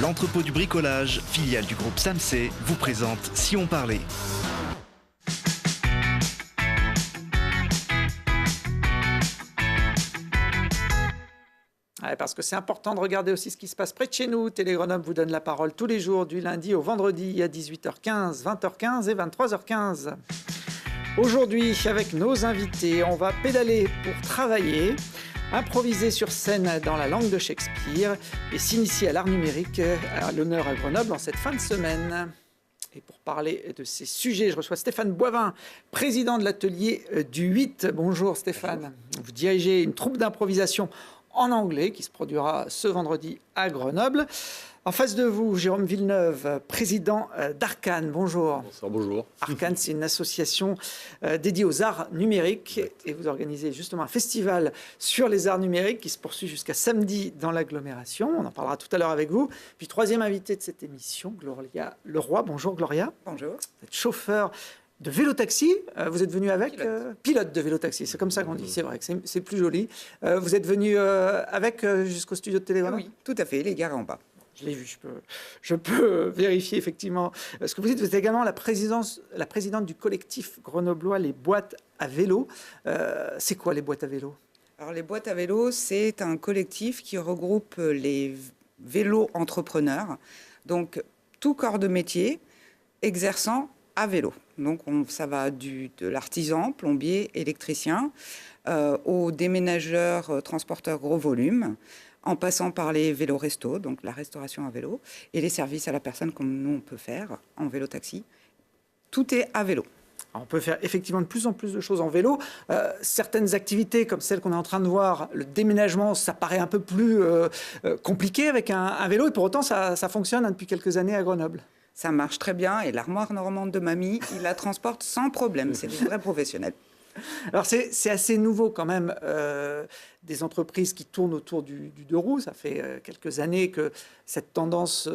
L'entrepôt du bricolage, filiale du groupe Samsay, vous présente Si on parlait. Ouais, parce que c'est important de regarder aussi ce qui se passe près de chez nous. Télé Grenoble vous donne la parole tous les jours, du lundi au vendredi à 18h15, 20h15 et 23h15. Aujourd'hui, avec nos invités, on va pédaler pour travailler, improviser sur scène dans la langue de Shakespeare et s'initier à l'art numérique à l'honneur à Grenoble en cette fin de semaine. Et pour parler de ces sujets, je reçois Stéphane Boivin, président de l'atelier du 8. Bonjour Stéphane. Bonjour. Vous dirigez une troupe d'improvisation en anglais qui se produira ce vendredi à Grenoble. En face de vous, Jérôme Villeneuve, président d'Arcane. Bonjour. Bonsoir, bonjour. Arcane, c'est une association dédiée aux arts numériques. Exact. Et vous organisez justement un festival sur les arts numériques qui se poursuit jusqu'à samedi dans l'agglomération. On en parlera tout à l'heure avec vous. Puis troisième invité de cette émission, Gloria Leroy. Bonjour Gloria. Bonjour. Vous êtes chauffeur de vélo-taxi, vous êtes venu avec pilote de vélo-taxi, c'est comme ça qu'on dit, c'est vrai que c'est plus joli. Vous êtes venu avec jusqu'au studio de Télé Grenoble ? Oui, tout à fait, les gares en bas. Je l'ai vu, je peux vérifier effectivement. Ce que vous êtes également la présidente du collectif grenoblois Les Boîtes à Vélo. C'est quoi les boîtes à vélo ? Alors les boîtes à vélo, c'est un collectif qui regroupe les vélos entrepreneurs, donc tout corps de métier exerçant à vélo. Donc ça va de l'artisan, plombier, électricien, aux déménageurs, transporteurs gros volume, en passant par les vélos resto, donc la restauration à vélo, et les services à la personne comme nous on peut faire en vélo-taxi. Tout est à vélo. On peut faire effectivement de plus en plus de choses en vélo. Certaines activités comme celle qu'on est en train de voir, le déménagement, ça paraît un peu plus compliqué avec un vélo, et pour autant ça fonctionne depuis quelques années à Grenoble. Ça marche très bien, et l'armoire normande de mamie, il la transporte sans problème. C'est des vrais professionnels. Alors c'est assez nouveau quand même, des entreprises qui tournent autour du deux roues. Ça fait quelques années que cette tendance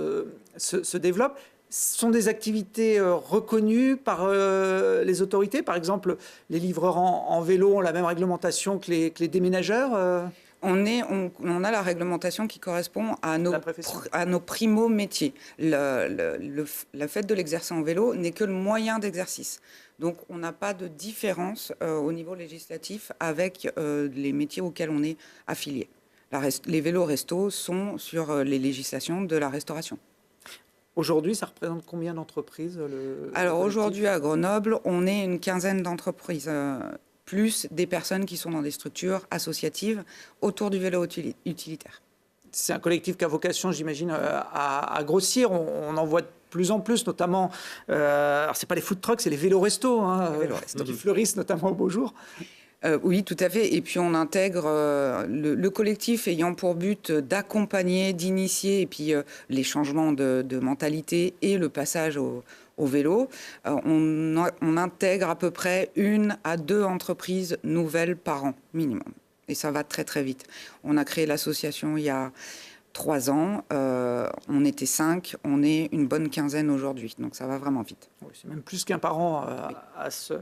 se développe. Ce sont des activités reconnues par les autorités. Par exemple, les livreurs en vélo ont la même réglementation que les déménageurs. On a la réglementation qui correspond à nos primo-métiers. Le fait de l'exercer en vélo n'est que le moyen d'exercice. Donc, on n'a pas de différence au niveau législatif avec les métiers auxquels on est affilié. Les vélos resto sont sur les législations de la restauration. Aujourd'hui, ça représente combien d'entreprises Alors, aujourd'hui, à Grenoble, on est une quinzaine d'entreprises. Plus des personnes qui sont dans des structures associatives autour du vélo utilitaire. C'est un collectif qui a vocation, j'imagine, à grossir. On en voit de plus en plus, notamment, alors c'est pas les food trucks, c'est les vélos resto, qui fleurissent notamment au beau jour. Oui, tout à fait. Et puis on intègre le collectif ayant pour but d'accompagner, d'initier, et puis les changements de mentalité et le passage au vélo. On intègre à peu près 1 à 2 entreprises nouvelles par an, minimum. Et ça va très, très vite. On a créé l'association il y a 3 ans. On était 5. On est une bonne quinzaine aujourd'hui. Donc ça va vraiment vite. Oui, c'est même plus qu'un par an à ce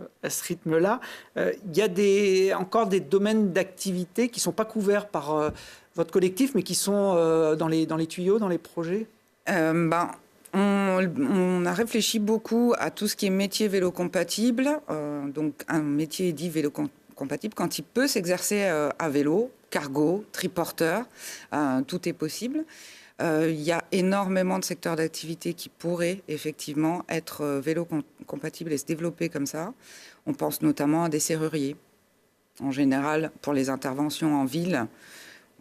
rythme-là. Il y a encore des domaines d'activité qui ne sont pas couverts par votre collectif, mais qui sont dans les tuyaux, dans les projets On a réfléchi beaucoup à tout ce qui est métier vélo compatible. Donc un métier dit vélo compatible quand il peut s'exercer à vélo, cargo, triporteur, tout est possible. Il y a énormément de secteurs d'activité qui pourraient effectivement être vélo compatibles et se développer comme ça. On pense notamment à des serruriers. En général, pour les interventions en ville,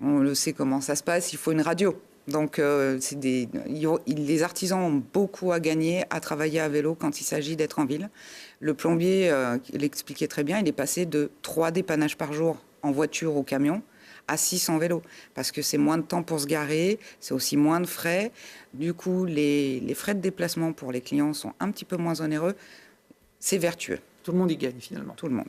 on le sait comment ça se passe, il faut une radio. Donc, les artisans ont beaucoup à gagner à travailler à vélo quand il s'agit d'être en ville. Le plombier l'expliquait très bien, il est passé de 3 dépannages par jour en voiture ou camion à 6 en vélo, parce que c'est moins de temps pour se garer, c'est aussi moins de frais. Du coup, les frais de déplacement pour les clients sont un petit peu moins onéreux. C'est vertueux. Tout le monde y gagne finalement. Tout le monde.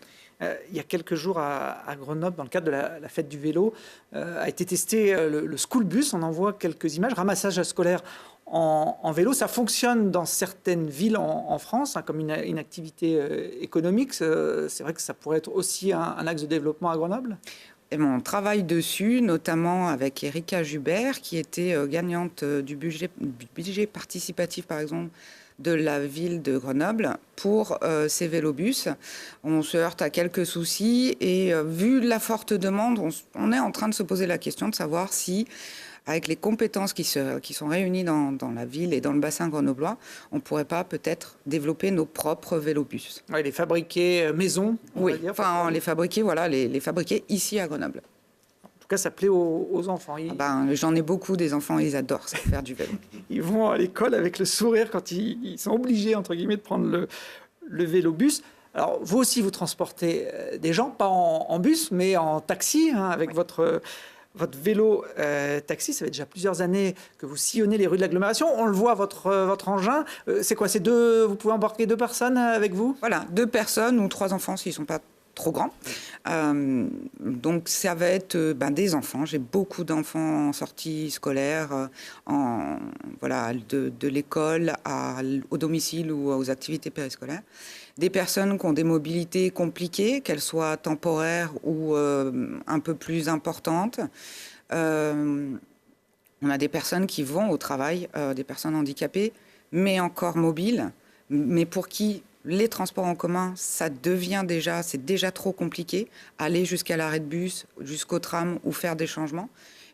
Il y a quelques jours à Grenoble, dans le cadre de la fête du vélo, a été testé le school bus. On en voit quelques images, ramassage scolaire en vélo. Ça fonctionne dans certaines villes en France comme une activité économique. C'est vrai que ça pourrait être aussi un axe de développement à Grenoble. Et on travaille dessus, notamment avec Erika Jubert, qui était gagnante du budget participatif, par exemple, de la ville de Grenoble pour ces vélobus. On se heurte à quelques soucis et vu la forte demande, on est en train de se poser la question de savoir si, avec les compétences qui sont réunies dans la ville et dans le bassin grenoblois, on ne pourrait pas peut-être développer nos propres vélobus. Ouais, les fabriquer maison, oui, enfin les fabriquer, voilà, les fabriquer ici à Grenoble. En tout cas, ça plaît aux enfants. J'en ai beaucoup des enfants, ils adorent ça, faire du vélo. Ils vont à l'école avec le sourire quand ils sont obligés, entre guillemets, de prendre le vélobus. Alors, vous aussi, vous transportez des gens, pas en bus, mais en taxi, avec oui. votre vélo taxi. Ça fait déjà plusieurs années que vous sillonnez les rues de l'agglomération. On le voit, votre engin. C'est quoi? Vous pouvez embarquer 2 personnes avec vous? Voilà, 2 personnes ou 3 enfants s'ils ne sont pas trop grands. Donc ça va être des enfants. J'ai beaucoup d'enfants en sortie scolaire, de l'école au domicile ou aux activités périscolaires. Des personnes qui ont des mobilités compliquées, qu'elles soient temporaires ou un peu plus importantes. On a des personnes qui vont au travail, des personnes handicapées, mais encore mobiles, mais pour qui les transports en commun, c'est déjà trop compliqué. Aller jusqu'à l'arrêt de bus, jusqu'au tram ou faire des changements.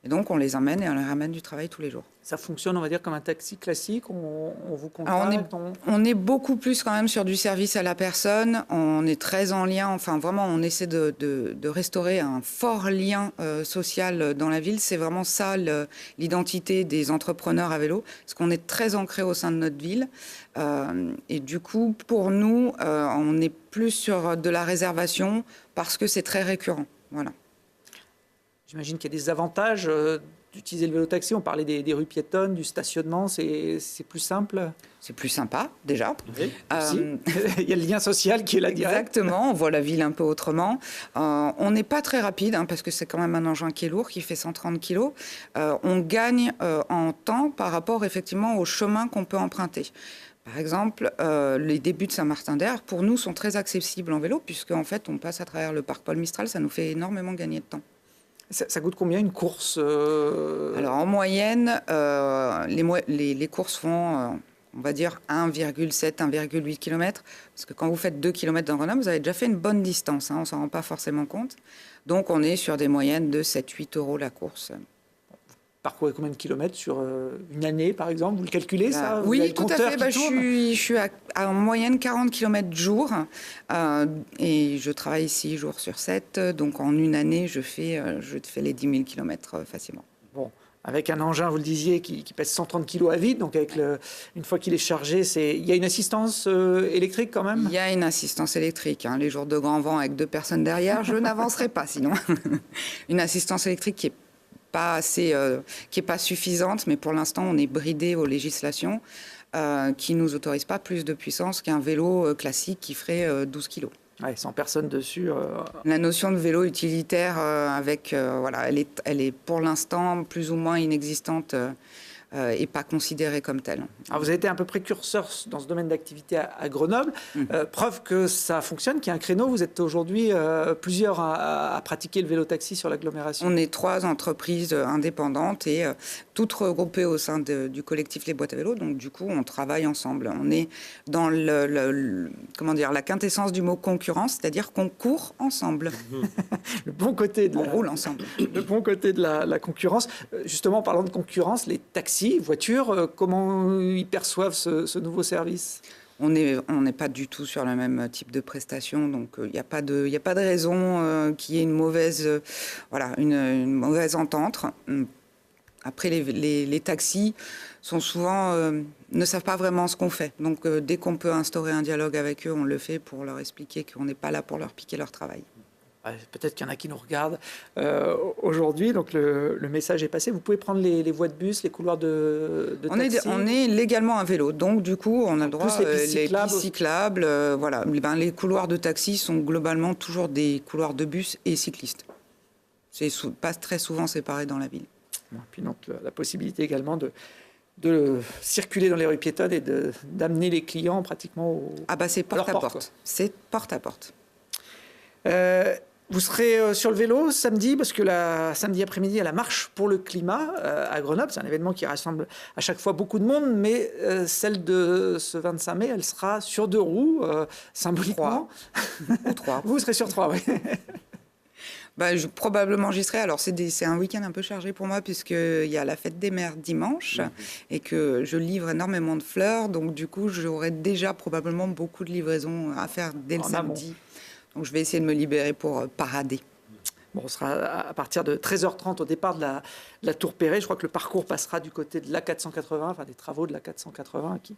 Et donc, on les emmène et on les ramène du travail tous les jours. Ça fonctionne, on va dire, comme un taxi classique? On vous contacte? On est beaucoup plus quand même sur du service à la personne. On est très en lien. Enfin, vraiment, on essaie de restaurer un fort lien social dans la ville. C'est vraiment ça l'identité des entrepreneurs à vélo. Parce qu'on est très ancré au sein de notre ville. Et du coup, pour nous, on est plus sur de la réservation parce que c'est très récurrent. Voilà. J'imagine qu'il y a des avantages d'utiliser le vélo-taxi. On parlait des rues piétonnes, du stationnement. C'est plus simple? C'est plus sympa, déjà. Oui, il y a le lien social qui est là direct. Exactement, on voit la ville un peu autrement. On n'est pas très rapide, parce que c'est quand même un engin qui est lourd, qui fait 130 kg. On gagne en temps par rapport, effectivement, au chemin qu'on peut emprunter. Par exemple, les débuts de Saint-Martin-d'Hères, pour nous, sont très accessibles en vélo, puisqu'en fait, on passe à travers le parc Paul Mistral. Ça nous fait énormément gagner de temps. Ça coûte combien une course Alors en moyenne, les courses font, on va dire, 1,7, 1,8 km. Parce que quand vous faites 2 km dans Grenoble, vous avez déjà fait une bonne distance. On ne s'en rend pas forcément compte. Donc on est sur des moyennes de 7-8 euros la course. Parcourez combien de kilomètres sur une année, par exemple? Vous le calculez, ça? Oui, tout à fait. Je suis en moyenne 40 km jour. Et je travaille 6 jours sur 7. Donc, en une année, je fais les 10 000 km facilement. Bon, avec un engin, vous le disiez, qui pèse 130 kg à vide. Donc, une fois qu'il est chargé, il y a une assistance électrique quand même? Il y a une assistance électrique. Les jours de grand vent avec 2 personnes derrière, je n'avancerai pas sinon. Une assistance électrique qui est pas suffisante, mais pour l'instant, on est bridé aux législations qui ne nous autorisent pas plus de puissance qu'un vélo classique qui ferait 12 kg. Ouais, 100 personnes dessus. La notion de vélo utilitaire, elle est pour l'instant plus ou moins inexistante et pas considérée comme telle. Alors vous avez été un peu précurseur dans ce domaine d'activité à Grenoble. Preuve que ça fonctionne, qu'il y a un créneau. Vous êtes aujourd'hui plusieurs à pratiquer le vélo-taxi sur l'agglomération. On est 3 entreprises indépendantes et toutes regroupées au sein du collectif Les Boîtes à Vélo. Donc du coup, on travaille ensemble. On est dans la quintessence du mot concurrence, c'est-à-dire qu'on court ensemble. Le bon côté on roule ensemble. Le bon côté de la concurrence. Justement, en parlant de concurrence, les taxis, voitures, comment ils perçoivent ce nouveau service? On n'est pas du tout sur le même type de prestation, donc il n'y a pas de raison qu'il y ait une mauvaise entente. Après, les taxis sont souvent ne savent pas vraiment ce qu'on fait. Donc dès qu'on peut instaurer un dialogue avec eux, on le fait pour leur expliquer qu'on n'est pas là pour leur piquer leur travail. Peut-être qu'il y en a qui nous regardent aujourd'hui, donc le message est passé. Vous pouvez prendre les voies de bus, les couloirs de taxi. On est légalement à vélo, donc du coup on a le droit les pistes cyclables. Les couloirs de taxi sont globalement toujours des couloirs de bus et cyclistes. C'est pas très souvent séparé dans la ville. Et puis donc la possibilité également de circuler dans les rues piétonnes et d'amener les clients pratiquement c'est porte à porte. C'est porte à porte. Vous serez sur le vélo samedi, parce que samedi après-midi, il y a la marche pour le climat à Grenoble. C'est un événement qui rassemble à chaque fois beaucoup de monde, mais celle de ce 25 mai, elle sera sur 2 roues, symboliquement. 3. Vous serez sur 3, oui. Probablement j'y serai. Alors c'est un week-end un peu chargé pour moi puisqu'il y a la fête des mères dimanche et que je livre énormément de fleurs. Donc du coup, j'aurai déjà probablement beaucoup de livraisons à faire dès le samedi. Donc je vais essayer de me libérer pour parader. Bon, on sera à partir de 13h30 au départ de la Tour Perret. Je crois que le parcours passera du côté de l'A480, enfin des travaux de l'A480 qui ne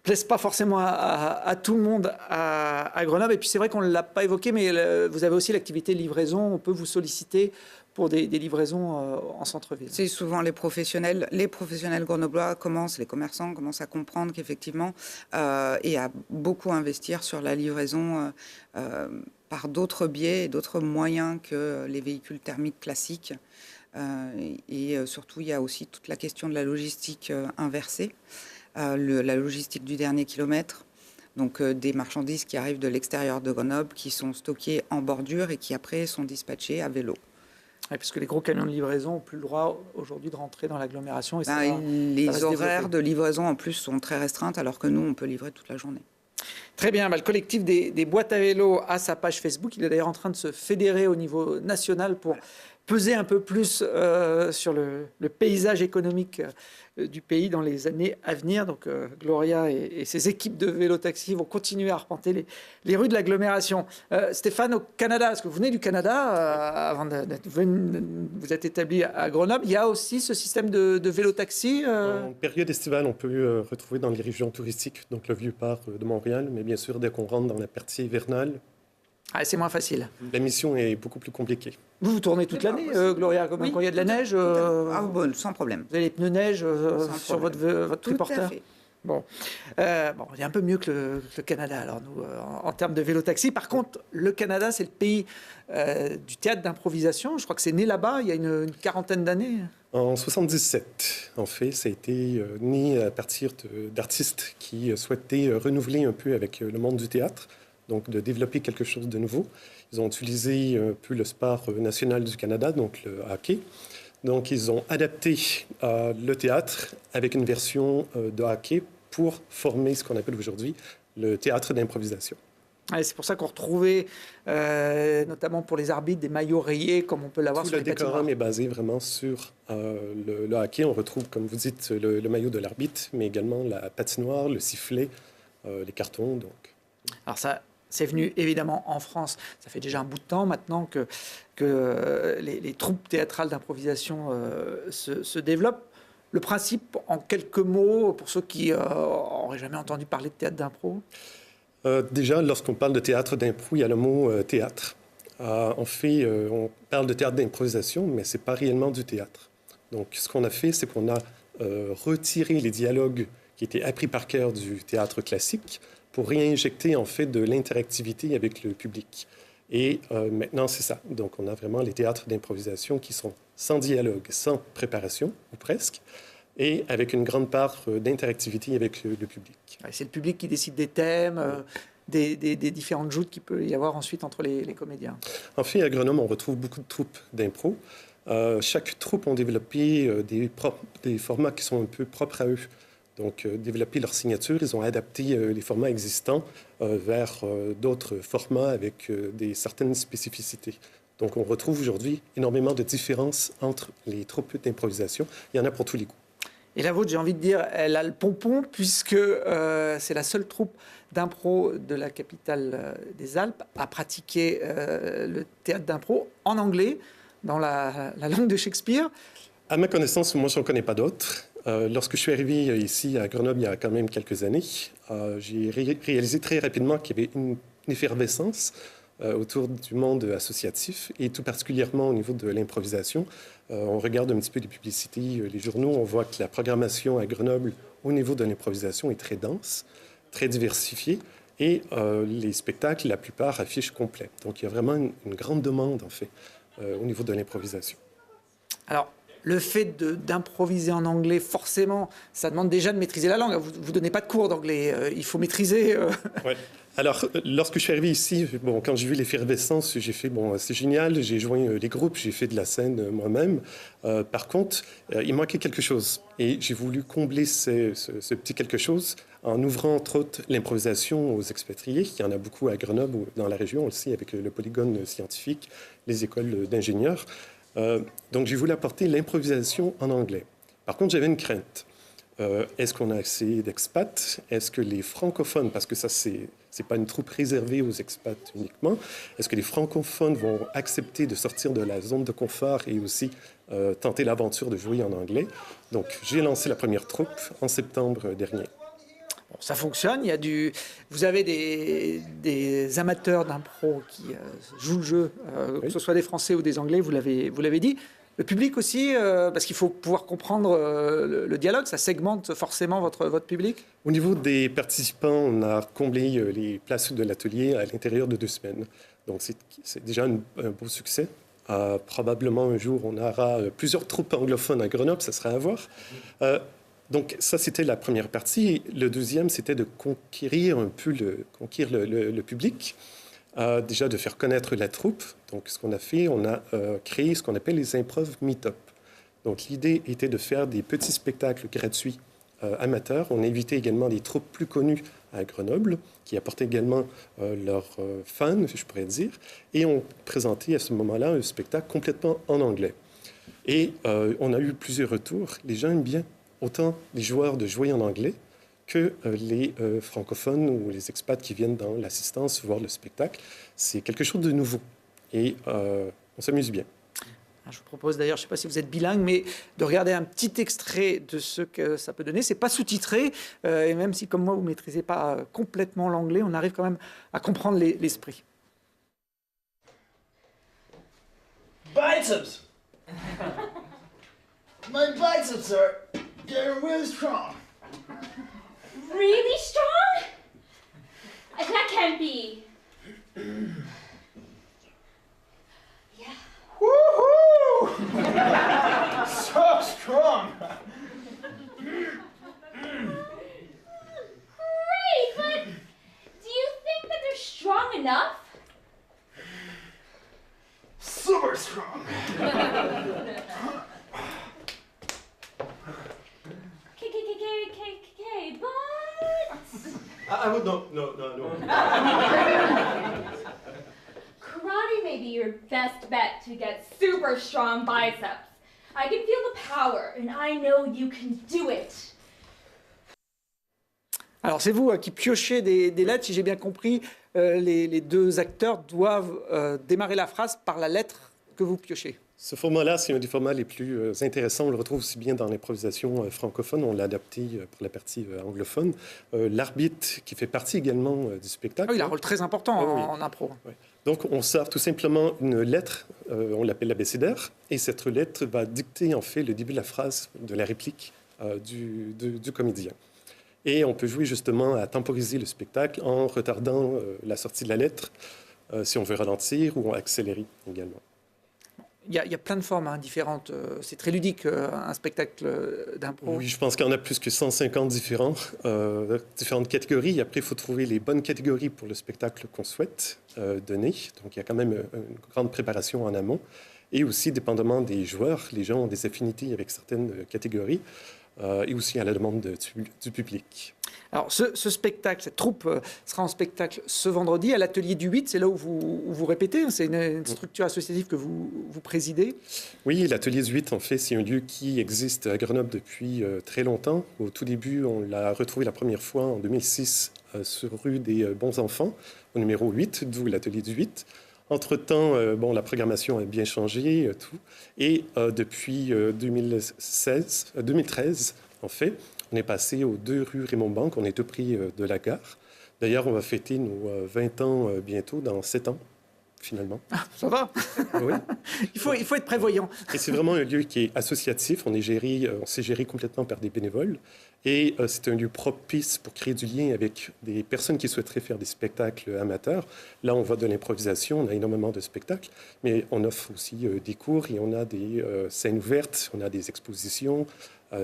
plaisent pas forcément à tout le monde à Grenoble. Et puis c'est vrai qu'on ne l'a pas évoqué, mais vous avez aussi l'activité livraison. On peut vous solliciter pour des livraisons en centre-ville. C'est souvent les professionnels grenoblois les commerçants commencent à comprendre qu'effectivement, et à beaucoup investir sur la livraison par d'autres biais et d'autres moyens que les véhicules thermiques classiques. Et surtout, il y a aussi toute la question de la logistique inversée, la logistique du dernier kilomètre. Donc des marchandises qui arrivent de l'extérieur de Grenoble, qui sont stockées en bordure et qui après sont dispatchées à vélo. Oui, parce que les gros camions de livraison n'ont plus le droit aujourd'hui de rentrer dans l'agglomération. Les horaires de livraison en plus sont très restreintes alors que nous, on peut livrer toute la journée. Très bien, le collectif des boîtes à vélo a sa page Facebook. Il est d'ailleurs en train de se fédérer au niveau national pour peser un peu plus sur le paysage économique du pays dans les années à venir. Donc Gloria et ses équipes de vélo-taxi vont continuer à arpenter les rues de l'agglomération. Stéphane, au Canada, parce que vous venez du Canada, vous êtes établi à Grenoble, il y a aussi ce système de vélo-taxi En période estivale, on peut retrouver dans les régions touristiques, donc le Vieux-Port de Montréal, mais bien sûr, dès qu'on rentre dans la partie hivernale, c'est moins facile. La mission est beaucoup plus compliquée. Vous tournez toute l'année, Gloria, quand il y a de la neige Sans problème. Vous avez les pneus neige sur votre triporteur. Bon, il y a un peu mieux que le Canada, alors nous, en termes de vélo-taxi. Par contre, le Canada, c'est le pays du théâtre d'improvisation. Je crois que c'est né là-bas il y a une quarantaine d'années. En 77, en fait, ça a été né à partir d'artistes qui souhaitaient renouveler un peu avec le monde du théâtre. Donc, de développer quelque chose de nouveau. Ils ont utilisé un peu le sport national du Canada, donc le hockey. Donc, ils ont adapté le théâtre avec une version de hockey pour former ce qu'on appelle aujourd'hui le théâtre d'improvisation. C'est pour ça qu'on retrouvait, notamment pour les arbitres, des maillots rayés, comme on peut l'avoir sur les patinoires. Le décorum est basé vraiment sur le hockey. On retrouve, comme vous dites, le maillot de l'arbitre, mais également la patinoire, le sifflet, les cartons. Donc. Alors ça... C'est venu évidemment en France. Ça fait déjà un bout de temps maintenant que les troupes théâtrales d'improvisation se développent. Le principe, en quelques mots, pour ceux qui n'auraient jamais entendu parler de théâtre d'impro. Déjà, lorsqu'on parle de théâtre d'impro, il y a le mot théâtre. En fait, on parle de théâtre d'improvisation, mais ce n'est pas réellement du théâtre. Donc, ce qu'on a fait, c'est qu'on a retiré les dialogues qui étaient appris par cœur du théâtre classique pour réinjecter en fait de l'interactivité avec le public. Et maintenant, c'est ça. Donc, on a vraiment les théâtres d'improvisation qui sont sans dialogue, sans préparation, ou presque, et avec une grande part d'interactivité avec le public. C'est le public qui décide des thèmes, des différentes joutes qu'il peut y avoir ensuite entre les comédiens. En fait, à Grenoble, on retrouve beaucoup de troupes d'impro. Chaque troupe a développé des formats qui sont un peu propres à eux. Donc, développer leur signature, ils ont adapté les formats existants vers d'autres formats avec certaines spécificités. Donc, on retrouve aujourd'hui énormément de différences entre les troupes d'improvisation. Il y en a pour tous les goûts. Et la vôtre, j'ai envie de dire, elle a le pompon, puisque c'est la seule troupe d'impro de la capitale des Alpes à pratiquer le théâtre d'impro en anglais, dans la langue de Shakespeare. À ma connaissance, moi, je n'en connais pas d'autres. Lorsque je suis arrivé ici à Grenoble il y a quand même quelques années, j'ai réalisé très rapidement qu'il y avait une effervescence autour du monde associatif et tout particulièrement au niveau de l'improvisation. On regarde un petit peu les publicités, les journaux, on voit que la programmation à Grenoble au niveau de l'improvisation est très dense, très diversifiée et les spectacles, la plupart, affichent complet. Donc il y a vraiment une grande demande en fait au niveau de l'improvisation. Alors, le fait d'improviser en anglais, forcément, ça demande déjà de maîtriser la langue. Vous ne donnez pas de cours d'anglais, il faut maîtriser. Ouais. Alors, lorsque je suis arrivé ici, quand j'ai vu l'effervescence, j'ai fait, c'est génial, j'ai joint les groupes, j'ai fait de la scène moi-même. Par contre, il manquait quelque chose. Et j'ai voulu combler ce petit quelque chose en ouvrant, entre autres, l'improvisation aux expatriés. Il y en a beaucoup à Grenoble ou dans la région, on le sait, avec le polygone scientifique, les écoles d'ingénieurs. Donc, j'ai voulu apporter l'improvisation en anglais. Par contre, j'avais une crainte. Est-ce qu'on a assez d'expats? Est-ce que les francophones, parce que ça, c'est pas une troupe réservée aux expats uniquement, est-ce que les francophones vont accepter de sortir de la zone de confort et aussi tenter l'aventure de jouer en anglais? Donc, j'ai lancé la première troupe en septembre dernier. Bon, ça fonctionne, vous avez des amateurs d'impro qui jouent le jeu, oui. Que ce soit des Français ou des Anglais, vous l'avez dit. Le public aussi, parce qu'il faut pouvoir comprendre le dialogue, ça segmente forcément votre public? Au niveau des participants, on a comblé les places de l'atelier à l'intérieur de 2 semaines. Donc, c'est déjà un beau succès. Probablement, un jour, on aura plusieurs troupes anglophones à Grenoble, ça sera à voir. Donc, ça, c'était la première partie. Le deuxième, c'était de conquérir un peu le public. Déjà de faire connaître la troupe. Donc, ce qu'on a fait, on a créé ce qu'on appelle les improv meet-up. Donc, l'idée était de faire des petits spectacles gratuits amateurs. On a invité également des troupes plus connues à Grenoble, qui apportaient également leurs fans, je pourrais dire, et on présentait à ce moment-là un spectacle complètement en anglais. Et on a eu plusieurs retours. Les gens aiment bien autant les joueurs de jouer en anglais que les francophones ou les expats qui viennent dans l'assistance voir le spectacle. C'est quelque chose de nouveau et on s'amuse bien. Je vous propose d'ailleurs, je ne sais pas si vous êtes bilingue, mais de regarder un petit extrait de ce que ça peut donner. Ce n'est pas sous-titré, et même si, comme moi, vous ne maîtrisez pas complètement l'anglais, on arrive quand même à comprendre l'esprit. Biceps! My biceps are getting really strong. Really strong? That can't be. Yeah. Woohoo! So strong! Great, but do you think that they're strong enough? Super strong! Okay, but... I would no. Karate may be your best bet to get super strong biceps. I can feel the power, and I know you can do it. Alors, c'est vous qui piochez des lettres, si j'ai bien compris. Les deux acteurs doivent démarrer la phrase par la lettre que vous piochez. Ce format-là, c'est un des formats les plus intéressants. On le retrouve aussi bien dans l'improvisation francophone. On l'a adapté pour la partie anglophone. L'arbitre, qui fait partie également du spectacle. Ah oui, il a un rôle très important en impro. Oui. Donc, on sort tout simplement une lettre, on l'appelle l'abécédaire, et cette lettre va dicter en fait le début de la phrase, de la réplique du comédien. Et on peut jouer justement à temporiser le spectacle en retardant la sortie de la lettre, si on veut ralentir ou accélérer également. Il y a plein de formes différentes. C'est très ludique, un spectacle d'impro. Oui, je pense qu'il y en a plus que 150 différentes catégories. Après, il faut trouver les bonnes catégories pour le spectacle qu'on souhaite donner. Donc, il y a quand même une grande préparation en amont. Et aussi, dépendamment des joueurs, les gens ont des affinités avec certaines catégories et aussi à la demande du public. Alors, ce spectacle, cette troupe sera en spectacle ce vendredi à l'atelier du 8. C'est là où vous répétez. C'est une structure associative que vous présidez. Oui, l'atelier du 8, en fait, c'est un lieu qui existe à Grenoble depuis très longtemps. Au tout début, on l'a retrouvé la première fois en 2006 sur rue des Bons Enfants, au numéro 8, d'où l'atelier du 8. Entre-temps, la programmation a bien changé, tout. Et depuis 2013, en fait, on est passé aux 2 rues Raymond-Banque. On est tout près de la gare. D'ailleurs, on va fêter nos 20 ans bientôt, dans 7 ans. finalement. Ça va. Oui. Il faut être prévoyant. Et c'est vraiment un lieu qui est associatif. On s'est géré complètement par des bénévoles. Et c'est un lieu propice pour créer du lien avec des personnes qui souhaiteraient faire des spectacles amateurs. Là, on voit de l'improvisation, on a énormément de spectacles, mais on offre aussi des cours et on a des scènes ouvertes, on a des expositions.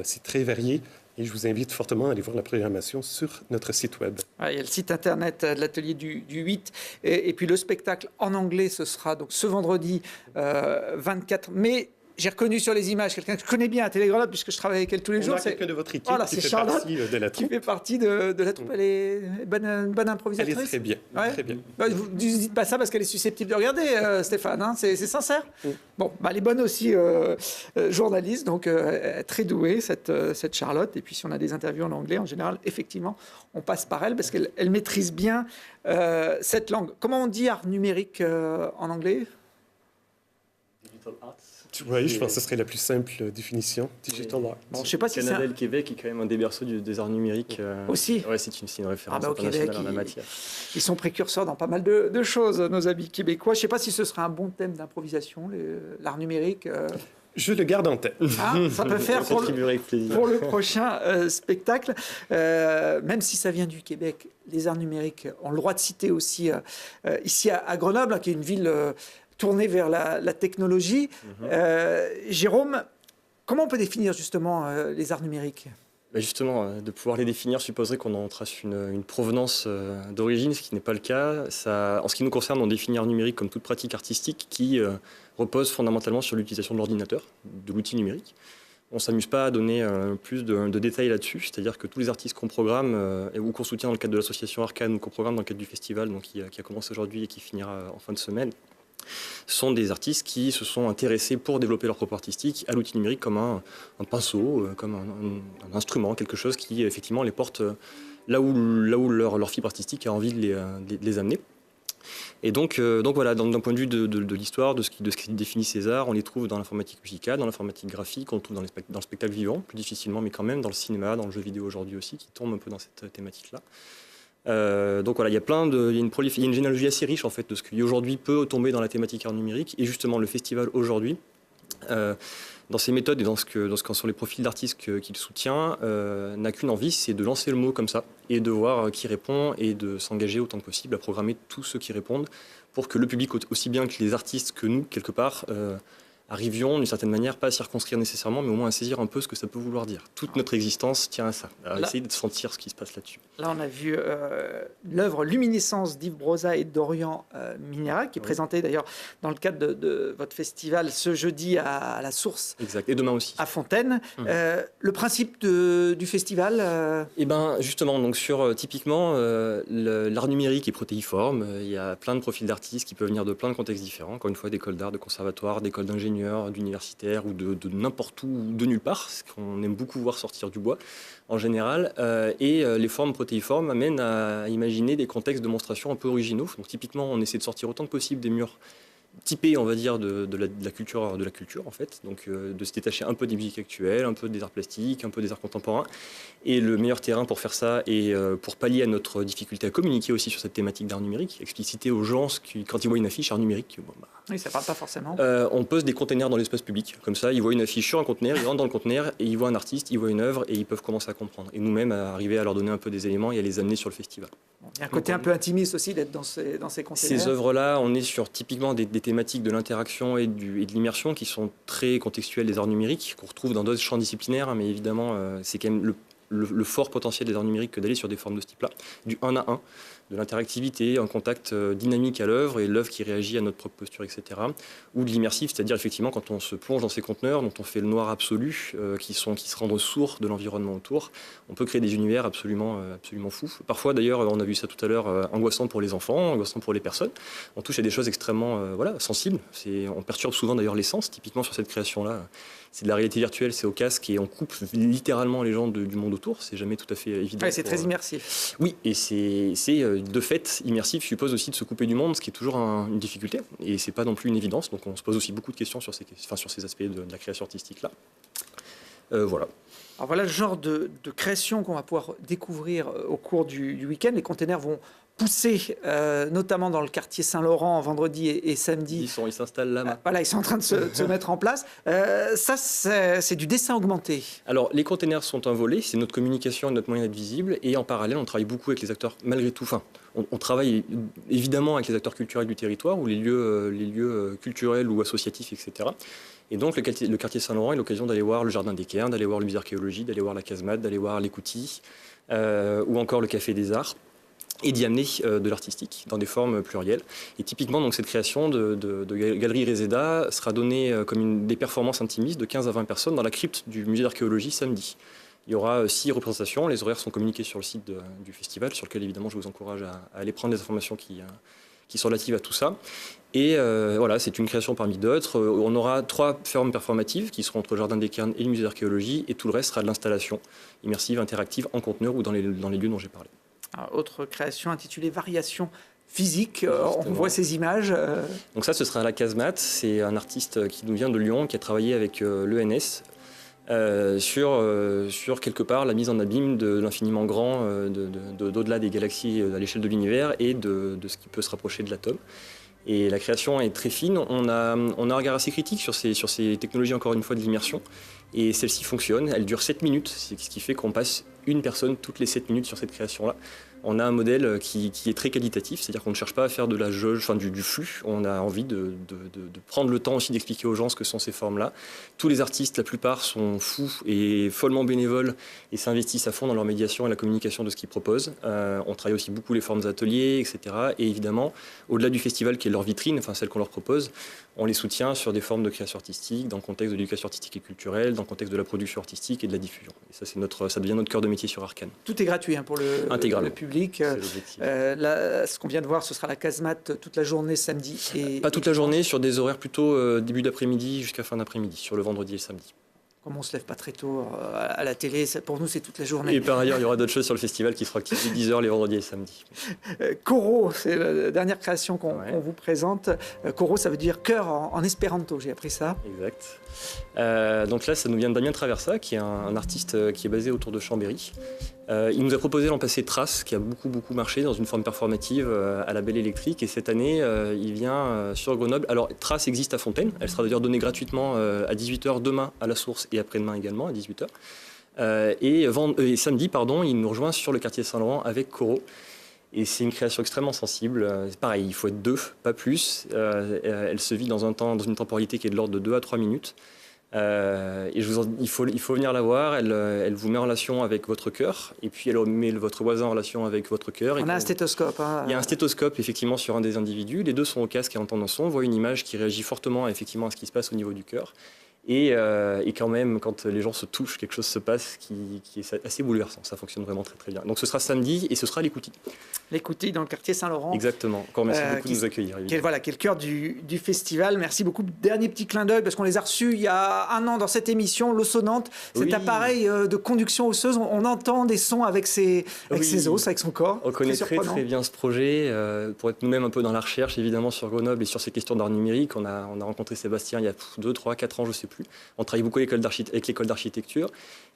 C'est très varié. Et je vous invite fortement à aller voir la programmation sur notre site web. Il y a le site internet de l'atelier du 8. Et puis le spectacle en anglais, ce sera donc ce vendredi 24 mai. J'ai reconnu sur les images quelqu'un que je connais bien à Télé-Grenoble, puisque je travaille avec elle tous les jours. C'est quelqu'un de votre équipe qui fait partie de la troupe. Qui fait partie de la troupe. Elle est bonne improvisatrice. Elle est très bien. Ouais. Très bien. Vous ne dites pas ça parce qu'elle est susceptible de regarder, Stéphane. Hein, c'est sincère. Bon, elle est bonne aussi journaliste, donc très douée, cette Charlotte. Et puis si on a des interviews en anglais, en général, effectivement, on passe par elle parce qu'elle maîtrise bien cette langue. Comment on dit art numérique en anglais? Digital arts. Oui, je pense que ce serait la plus simple définition. Digital art. Bon, je sais pas si Canada et le Québec est quand même un des berceaux des arts numériques. Aussi. Ouais, c'est une référence au internationale Québec, en la matière. Ils sont précurseurs dans pas mal de choses, nos amis québécois. Je ne sais pas si ce serait un bon thème d'improvisation, l'art numérique. Je le garde en tête. Ça peut faire pour le prochain spectacle. Même si ça vient du Québec, les arts numériques ont le droit de citer aussi ici à Grenoble, qui est une ville tournée vers la technologie. Jérôme, comment on peut définir justement les arts numériques ? Justement, de pouvoir les définir supposerait qu'on en trace une provenance d'origine, ce qui n'est pas le cas. En ce qui nous concerne, on définit art numérique comme toute pratique artistique qui repose fondamentalement sur l'utilisation de l'ordinateur, de l'outil numérique. On ne s'amuse pas à donner plus de détails là-dessus, c'est-à-dire que tous les artistes qu'on programme ou qu'on soutient dans le cadre de l'association Arcane ou qu'on programme dans le cadre du festival, donc qui a commencé aujourd'hui et qui finira en fin de semaine, sont des artistes qui se sont intéressés pour développer leur propre artistique à l'outil numérique comme un pinceau, comme un instrument, quelque chose qui effectivement les porte là où leur fibre artistique a envie de les amener. Et donc voilà, d'un point de vue de l'histoire, de ce qui définit ces arts, on les trouve dans l'informatique musicale, dans l'informatique graphique, on le trouve dans le spectacle vivant, plus difficilement, mais quand même dans le cinéma, dans le jeu vidéo aujourd'hui aussi, qui tombe un peu dans cette thématique-là. Donc voilà, il y a une généalogie assez riche en fait de ce qui aujourd'hui peut tomber dans la thématique art numérique, et justement le festival aujourd'hui, dans ses méthodes et dans ce sont les profils d'artistes qu'il soutient, n'a qu'une envie, c'est de lancer le mot comme ça et de voir qui répond et de s'engager autant que possible à programmer tous ceux qui répondent pour que le public, aussi bien que les artistes que nous, quelque part, arrivions d'une certaine manière, pas à circonscrire nécessairement, mais au moins à saisir un peu ce que ça peut vouloir dire. Toute notre existence tient à ça, à essayer de sentir ce qui se passe là-dessus. Là, on a vu l'œuvre Luminescence d'Yves Broza et Dorian Minera, qui est présentée d'ailleurs dans le cadre de votre festival ce jeudi à la Source. Exact, et demain aussi. À Fontaine. Le principe du festival Eh bien, justement, donc typiquement, l'art numérique est protéiforme. Il y a plein de profils d'artistes qui peuvent venir de plein de contextes différents. Encore une fois, d'écoles d'art, de conservatoires, d'écoles d'ingénieurs, d'universitaires ou de n'importe où, de nulle part, ce qu'on aime beaucoup voir sortir du bois en général. Et les formes protéiformes amènent à imaginer des contextes de monstration un peu originaux. Donc typiquement, on essaie de sortir autant que possible des murs typé, on va dire, de la culture en fait, donc de se détacher un peu des musiques actuelles, un peu des arts plastiques, un peu des arts contemporains. Et le meilleur terrain pour faire ça et pour pallier à notre difficulté à communiquer aussi sur cette thématique d'art numérique, expliciter aux gens quand ils voient une affiche art numérique, oui, ça parle pas forcément. On pose des containers dans l'espace public, comme ça, ils voient une affiche sur un conteneur, ils rentrent dans le conteneur et ils voient un artiste, ils voient une œuvre et ils peuvent commencer à comprendre. Et nous-mêmes, arriver à leur donner un peu des éléments et à les amener sur le festival. Il y a un côté un peu intimiste aussi d'être dans ces conteneurs. Ces œuvres-là, on est sur typiquement des thématiques de l'interaction et de l'immersion qui sont très contextuelles des arts numériques, qu'on retrouve dans d'autres champs disciplinaires, mais évidemment, c'est quand même le fort potentiel des arts numériques que d'aller sur des formes de ce type-là, du 1 à 1, de l'interactivité, un contact dynamique à l'œuvre et l'œuvre qui réagit à notre propre posture, etc. Ou de l'immersif, c'est-à-dire effectivement quand on se plonge dans ces conteneurs, dont on fait le noir absolu, qui se rendent sourds de l'environnement autour, on peut créer des univers absolument fous. Parfois d'ailleurs, on a vu ça tout à l'heure, angoissant pour les enfants, angoissant pour les personnes. On touche à des choses extrêmement sensibles. On perturbe souvent d'ailleurs les sens, typiquement sur cette création-là. C'est de la réalité virtuelle, c'est au casque et on coupe littéralement les gens du monde autour. C'est jamais tout à fait évident. Ouais, c'est très immersif. Oui, et c'est de fait immersif suppose aussi de se couper du monde, ce qui est toujours une difficulté. Et c'est pas non plus une évidence. Donc on se pose aussi beaucoup de questions sur ces aspects de la création artistique là. Voilà. Alors voilà le genre de création qu'on va pouvoir découvrir au cours du week-end. Les containers vont poussé, notamment dans le quartier Saint-Laurent, vendredi et samedi. Ils s'installent là. Voilà, ils sont en train de se mettre en place. Ça, c'est du dessin augmenté. Alors, les containers sont un volet, c'est notre communication et notre moyen d'être visible. Et en parallèle, on travaille beaucoup avec les acteurs, malgré tout. Enfin, on travaille évidemment avec les acteurs culturels du territoire, ou les lieux culturels ou associatifs, etc. Et donc, le quartier Saint-Laurent est l'occasion d'aller voir le Jardin des Cairns, d'aller voir le musée d'archéologie, d'aller voir la casemate, d'aller voir l'Écoutille, ou encore le Café des Arts, et d'y amener de l'artistique dans des formes plurielles. Et typiquement, donc, cette création de Galerie Reseda sera donnée comme des performances intimistes de 15 à 20 personnes dans la crypte du musée d'archéologie samedi. Il y aura 6 représentations, les horaires sont communiqués sur le site du festival, sur lequel évidemment je vous encourage à aller prendre des informations qui sont relatives à tout ça. Et voilà, c'est une création parmi d'autres. On aura 3 formes performatives qui seront entre le Jardin des Cairns et le musée d'archéologie, et tout le reste sera de l'installation immersive, interactive, en conteneur ou dans les lieux dont j'ai parlé. Alors, autre création intitulée Variation physique, on voit ces images. Donc ça, ce sera à la casemate. C'est un artiste qui nous vient de Lyon, qui a travaillé avec l'ENS sur quelque part la mise en abîme de l'infiniment grand, d'au-delà des galaxies à l'échelle de l'univers et de ce qui peut se rapprocher de l'atome. Et la création est très fine. On a un regard assez critique sur ces technologies, encore une fois, de l'immersion. Et celle-ci fonctionne. Elle dure 7 minutes, ce qui fait qu'on passe une personne toutes les 7 minutes sur cette création-là. On a un modèle qui est très qualitatif, c'est-à-dire qu'on ne cherche pas à faire de la jauge, enfin du flux. On a envie de prendre le temps aussi d'expliquer aux gens ce que sont ces formes-là. Tous les artistes, la plupart, sont fous et follement bénévoles et s'investissent à fond dans leur médiation et la communication de ce qu'ils proposent. On travaille aussi beaucoup les formes ateliers, etc. Et évidemment, au-delà du festival qui est leur vitrine, enfin celle qu'on leur propose, on les soutient sur des formes de création artistique, dans le contexte de l'éducation artistique et culturelle, dans le contexte de la production artistique et de la diffusion. Et ça, ça devient notre cœur de métier sur Arcane. Tout est gratuit pour le public. Là, ce qu'on vient de voir, ce sera la casemate toute la journée samedi. Pas toute la journée, sur des horaires plutôt début d'après-midi jusqu'à fin d'après-midi, sur le vendredi et le samedi. Comme on ne se lève pas très tôt à la télé, pour nous, c'est toute la journée. Et par ailleurs, il y aura d'autres choses sur le festival qui seront actives 10h les vendredis et les samedis. Koro, c'est la dernière création qu'on vous présente. Koro, ça veut dire cœur en espéranto, j'ai appris ça. Exact. Donc là, ça nous vient de Damien Traversa, qui est un artiste qui est basé autour de Chambéry. Il nous a proposé l'an passé Trace, qui a beaucoup marché dans une forme performative à la Belle Électrique. Et cette année, il vient sur Grenoble. Alors, Trace existe à Fontaine. Elle sera d'ailleurs donnée gratuitement à 18h demain à la Source et après-demain également à 18h. Et samedi, il nous rejoint sur le quartier Saint-Laurent avec Koro. Et c'est une création extrêmement sensible. C'est pareil, il faut être 2, pas plus. Elle se vit dans une temporalité qui est de l'ordre de 2 à 3 minutes. Et il faut venir la voir. Elle vous met en relation avec votre cœur, et puis elle met votre voisin en relation avec votre cœur. On a un stéthoscope. Il y a un stéthoscope effectivement sur un des individus. Les deux sont au casque et entendent un son. On voit une image qui réagit fortement effectivement à ce qui se passe au niveau du cœur. Et quand même, quand les gens se touchent, quelque chose se passe qui est assez bouleversant. Ça fonctionne vraiment très bien. Donc ce sera samedi et ce sera l'Écoutille. L'Écoutille dans le quartier Saint-Laurent. Exactement. Encore merci beaucoup de nous accueillir. Qui est le cœur du festival. Merci beaucoup. Dernier petit clin d'œil, parce qu'on les a reçus il y a 1 an dans cette émission, l'eau sonnante. Cet appareil de conduction osseuse. On entend des sons avec ses os, avec son corps. On connaît très bien ce projet. Pour être nous-mêmes un peu dans la recherche, évidemment, sur Grenoble et sur ces questions d'art numérique, on a rencontré Sébastien il y a 2, 3, 4 ans, je ne sais plus. On travaille beaucoup avec l'école d'architecture.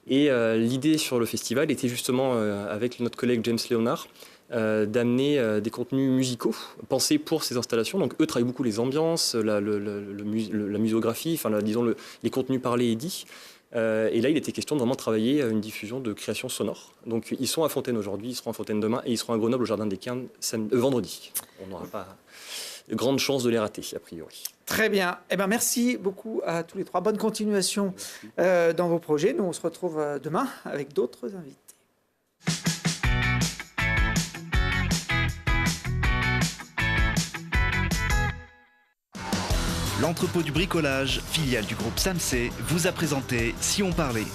Et l'idée sur le festival était justement, avec notre collègue James Léonard, d'amener des contenus musicaux pensés pour ces installations. Donc eux travaillent beaucoup les ambiances, la muséographie, disons les contenus parlés et dits. Et là, il était question de vraiment travailler une diffusion de créations sonores. Donc ils sont à Fontaine aujourd'hui, ils seront à Fontaine demain et ils seront à Grenoble au Jardin des Cairns vendredi. On n'aura pas de grande chance de les rater, a priori. Très bien. Merci beaucoup à tous les 3. Bonne continuation dans vos projets. Nous, on se retrouve demain avec d'autres invités. L'entrepôt du bricolage, filiale du groupe SAMC, vous a présenté Si on parlait.